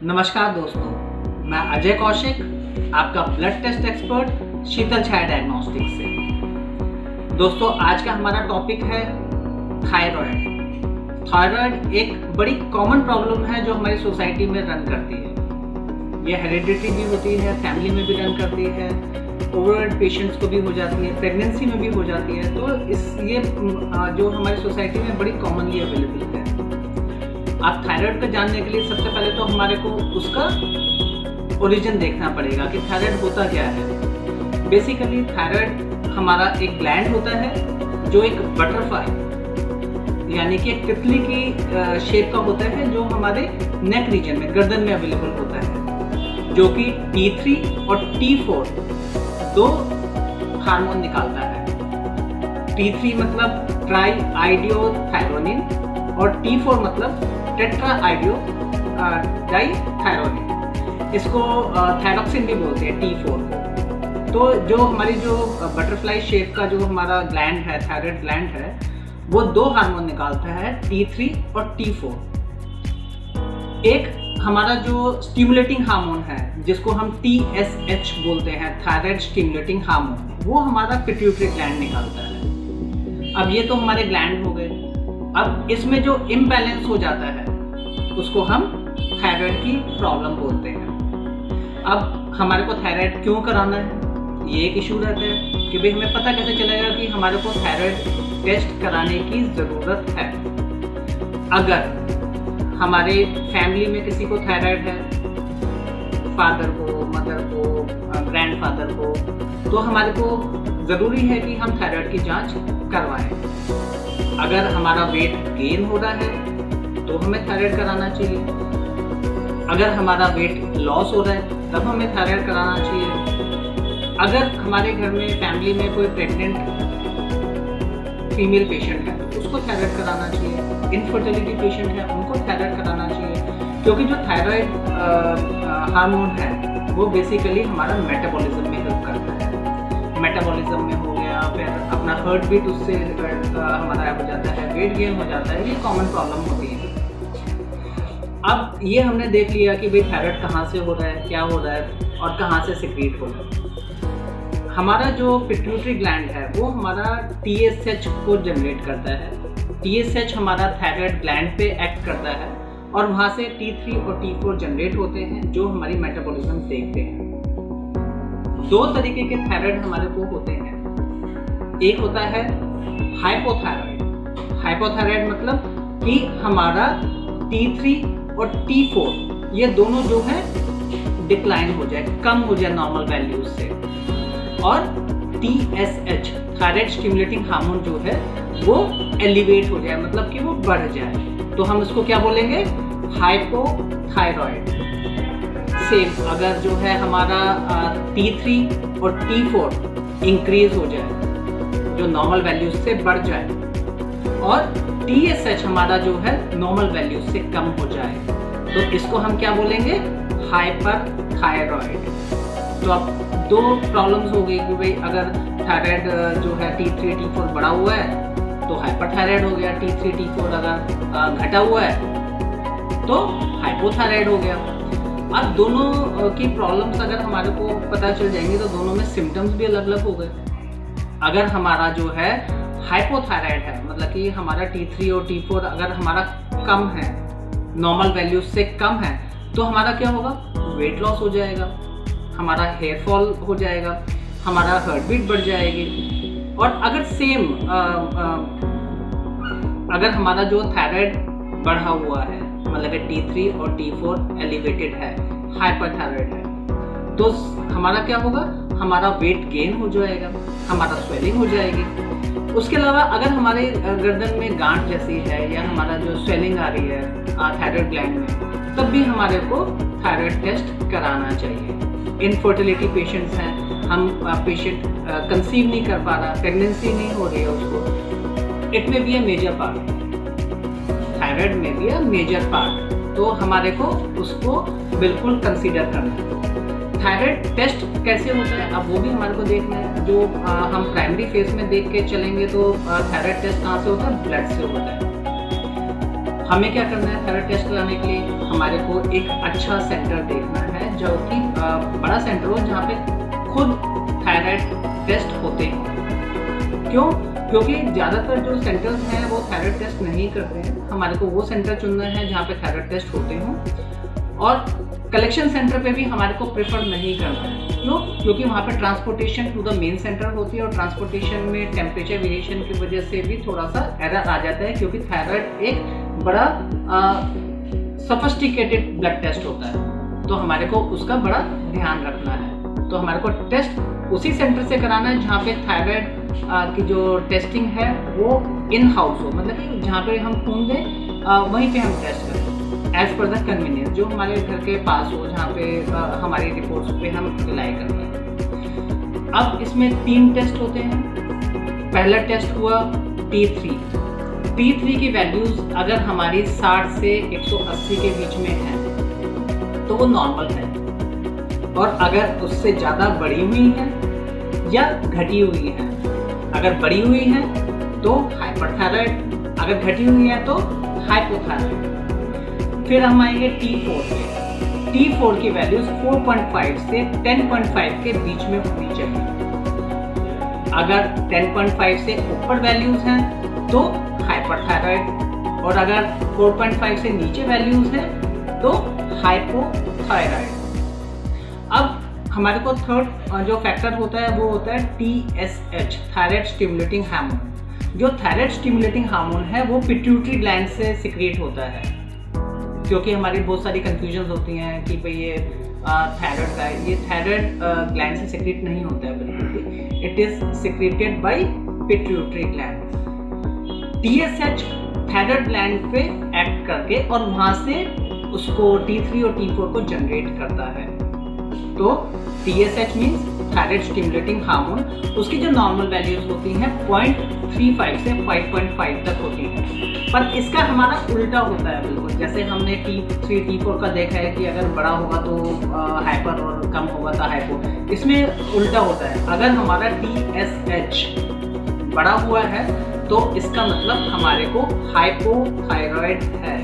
नमस्कार दोस्तों, मैं अजय कौशिक, आपका ब्लड टेस्ट एक्सपर्ट शीतल छाया डायग्नोस्टिक्स से। दोस्तों, आज का हमारा टॉपिक है थायराइड। थायराइड एक बड़ी कॉमन प्रॉब्लम है जो हमारी सोसाइटी में रन करती है। ये हेरिडिटरी भी होती है, फैमिली में भी रन करती है, ओवरवेट पेशेंट्स को भी हो जाती है, प्रेगनेंसी में भी हो जाती है। तो ये जो हमारी सोसाइटी में बड़ी कॉमनली अवेलेबल है। आप थायराइड को जानने के लिए सबसे पहले तो हमारे को उसका ओरिजिन देखना पड़ेगा कि थायराइड होता क्या है। बेसिकली थायराइड हमारा एक ग्लैंड होता है जो एक बटरफ्लाई यानी कि एक तितली की शेप का होता है, जो हमारे नेक रीजन में, गर्दन में अवेलेबल होता है, जो कि T3 और T4 दो हार्मोन निकालता है। T3 मतलब ट्राई आइडियो थायरोनिन और T4 मतलब टेट्रा आइडियो डाइथायरोनिन। इसको थायरोक्सिन भी बोलते हैं T4 को। तो जो हमारी जो बटरफ्लाई शेप का जो हमारा ग्लैंड है, थायराइड ग्लैंड है, वो दो हार्मोन निकालता है, T3 और T4। एक हमारा जो स्टिमुलेटिंग हार्मोन है जिसको हम TSH बोलते हैं, थायराइड स्टिमुलेटिंग हार्मोन, वो हमारा पिट्यूटरी ग्लैंड निकालता है। अब ये तो हमारे ग्लैंड हो गए। अब इसमें जो इम्बैलेंस हो जाता है उसको हम थायराइड की प्रॉब्लम बोलते हैं। अब हमारे को थायराइड क्यों कराना है, ये एक इशू रहता है कि भाई हमें पता कैसे चलेगा कि हमारे को थायराइड टेस्ट कराने की ज़रूरत है। अगर हमारे फैमिली में किसी को थायराइड है, फादर को, मदर को, ग्रैंडफादर को, तो हमारे को ज़रूरी है कि हम थायराइड की जांच करवाएं। अगर हमारा वेट गेन हो रहा है तो हमें थायराइड कराना चाहिए। अगर हमारा वेट लॉस हो रहा है तब हमें थायराइड कराना चाहिए। अगर हमारे घर में फैमिली में कोई प्रेग्नेंट फीमेल पेशेंट है तो उसको थायराइड कराना चाहिए। इनफर्टिलिटी पेशेंट है उनको थायराइड कराना चाहिए, क्योंकि जो थायराइड हार्मोन है वो बेसिकली हमारा मेटाबॉलिज्म में हेल्प करता है। मेटाबॉलिज्म में हो गया, फिर अपना हार्ट बीट उससे हमारा हो जाता है, वेट गेन हो जाता है। ये कॉमन प्रॉब्लम होती है। अब ये हमने देख लिया कि भाई थायराइड कहाँ से हो रहा है, क्या हो रहा है और कहाँ से सिक्रीट हो रहा है। हमारा जो पिट्यूटरी ग्लैंड है वो हमारा TSH को जनरेट करता है। TSH हमारा थायराइड ग्लैंड पे एक्ट करता है और वहाँ से T3 और T4 जनरेट होते हैं जो हमारी मेटाबॉलिज्म देखते हैं। दो तरीके के थायराइड हमारे को होते हैं। एक होता है हाइपोथायराइड। हाइपोथायराइड मतलब कि हमारा T3 और T4 ये दोनों जो है डिक्लाइन हो जाए, कम हो जाए नॉर्मल वैल्यूज से, और TSH थायराइड स्टिमुलेटिंग हार्मोन जो है वो एलिवेट हो जाए, मतलब कि वो बढ़ जाए। तो हम इसको क्या बोलेंगे? हाइपोथायराइड। सेम अगर जो है हमारा T3 और T4 इंक्रीज हो जाए, जो नॉर्मल वैल्यूज से बढ़ जाए, और TSH हमारा जो है नॉर्मल वैल्यूज से कम हो जाए, तो इसको हम क्या बोलेंगे? हाइपरथायराइड। तो अब दो प्रॉब्लम्स हो गई कि भाई अगर थायराइड जो है T3 T4 बढ़ा हुआ है तो हाइपरथायराइड हो गया, T3 T4 अगर घटा हुआ है तो हाइपोथायराइड हो गया। अब दोनों की प्रॉब्लम्स अगर हमारे को पता चल जाएंगी तो दोनों में सिम्टम्स भी अलग अलग हो गए। अगर हमारा जो है हाइपोथायराइड है, मतलब कि हमारा T3 और T4 अगर हमारा कम है, नॉर्मल वैल्यूज से कम है, तो हमारा क्या होगा? वेट लॉस हो जाएगा, हमारा हेयर फॉल हो जाएगा, हमारा हार्ट बीट बढ़ जाएगी। और अगर सेम अगर हमारा जो थायराइड बढ़ा हुआ है, मतलब कि T3 और T4 एलिवेटेड है, हाइपरथायराइड है, तो हमारा क्या होगा? हमारा वेट गेन हो जाएगा, हमारा स्वेलिंग हो जाएगी। उसके अलावा अगर हमारे गर्दन में गांठ जैसी है या हमारा जो स्वेलिंग आ रही है थायराइड ग्लैंड में, तब भी हमारे को थायराइड टेस्ट कराना चाहिए। इनफर्टिलिटी पेशेंट्स हैं, हम पेशेंट कंसीव नहीं कर पा रहा, प्रेगनेंसी नहीं हो रही है उसको, इट में भी है मेजर पार्ट, थायराइड में भी है मेजर पार्ट, तो हमारे को उसको बिल्कुल कंसीडर करना है। थायराइड टेस्ट कैसे होता है अब वो भी हमारे को देखना है। जो हम प्राइमरी फेज में देख के चलेंगे तो थायराइड टेस्ट कहाँ से होता है? ब्लड से होता है। हमें क्या करना है, थायराइड टेस्ट कराने के लिए हमारे को एक अच्छा सेंटर देखना है, जो कि बड़ा सेंटर हो जहाँ पे खुद थायराइड टेस्ट होते हैं। क्यों? क्योंकि ज़्यादातर जो सेंटर्स हैं वो थायराइड टेस्ट नहीं करते हैं। हमारे को वो सेंटर चुनना है जहाँ पे थायराइड टेस्ट होते हों, और कलेक्शन सेंटर पे भी हमारे को प्रेफर नहीं करना है। क्यों? क्योंकि वहाँ पे transportation to the main centre होती है, और ट्रांसपोर्टेशन में टेम्परेचर वेरिएशन की वजह से भी थोड़ा सा एरर आ जाता है, क्योंकि थायराइड एक बड़ा सोफिस्टिकेटेड ब्लड टेस्ट होता है, तो हमारे को उसका बड़ा ध्यान रखना है। तो हमारे को टेस्ट उसी सेंटर से कराना है जहाँ पे थायराइड की जो टेस्टिंग है वो इन हाउस हो, मतलब कि जहाँ पे हम खून दें वहीं पे हम टेस्ट करें एज पर द कन्वीनियंस, जो हमारे घर के पास हो, जहाँ पे हमारी रिपोर्ट्स पे हम रिलाई करते हैं। अब इसमें 3 टेस्ट होते हैं। पहला टेस्ट हुआ T3। T3 की वैल्यूज़ अगर हमारी 60 से 180 के बीच में है तो वो नॉर्मल है, और अगर उससे ज़्यादा बढ़ी हुई है या घटी हुई है, अगर बढ़ी हुई है तो हाइपरथायराइड, अगर घटी हुई है तो हाइपोथायराइड। फिर हम आएंगे T4 पे। T4 की वैल्यूज 4.5 से 10.5 के बीच में होनी चाहिए। अगर 10.5 से ऊपर वैल्यूज हैं तो हाइपरथायराइड, और अगर 4.5 से नीचे वैल्यूज हैं तो हाइपोथायराइड। अब हमारे को थर्ड जो फैक्टर होता है वो होता है TSH, थायराइड स्टिमुलेटिंग हार्मोन। जो थायराइड स्टिमुलेटिंग हार्मोन है वो पिट्यूटरी ग्लैंड से सिक्रेट होता है, क्योंकि हमारी बहुत सारी कंफ्यूजन होती हैं कि भाई ये थायराइड का है। ये थायराइड ग्लैंड से सिक्रेट नहीं होता है, बिल्कुल it is secreted by pituitary gland. TSH thyroid gland पे एक्ट करके और वहाँ से उसको T3 और T4 को जनरेट करता है। तो TSH means thyroid stimulating hormone, उसकी जो नॉर्मल वैल्यूज होती हैं 0.35 से 5.5 तक होती हैं, पर इसका हमारा उल्टा होता है बिल्कुल। जैसे हमने T3 T4 का देखा है कि अगर बड़ा होगा तो हाइपर और कम होगा तो हाइपो, इसमें उल्टा होता है। अगर हमारा TSH बड़ा हुआ है तो इसका मतलब हमारे को हाइपोथायराइड है,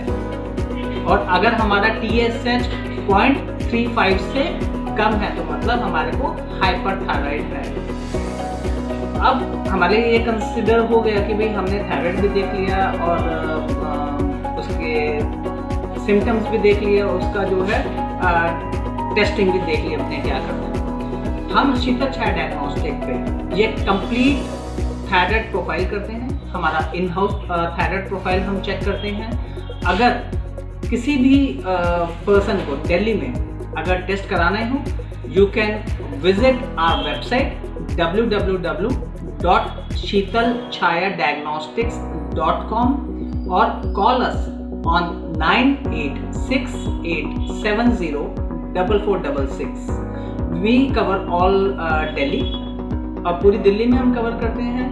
और अगर हमारा TSH 0.35 से कम है तो मतलब हमारे को हाइपरथायराइड है। अब हमारे लिए ये कंसिडर हो गया कि भाई हमने थायराइड भी देख लिया और उसके सिम्टम्स भी देख लिए, उसका जो है टेस्टिंग भी देख ली हमने क्या करना है। हम शीतल छाया डायग्नोस्टिक पे ये कंप्लीट थायराइड प्रोफाइल करते हैं। हमारा इन हाउस थायराइड प्रोफाइल हम चेक करते हैं। अगर किसी भी पर्सन को दिल्ली में अगर टेस्ट कराना हो, you can visit our website www.sheetalchayadiagnostics.com और call us on 9868704466। We cover all Delhi, और पूरी दिल्ली में हम कवर करते हैं।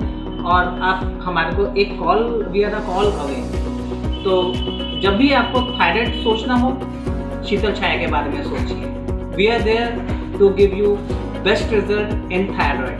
और आप हमारे को एक call, we are a call away. तो जब भी आपको थायराइड सोचना हो, शीतल छाया के बारे में सोचिए। We are there to give you best result in thyroid.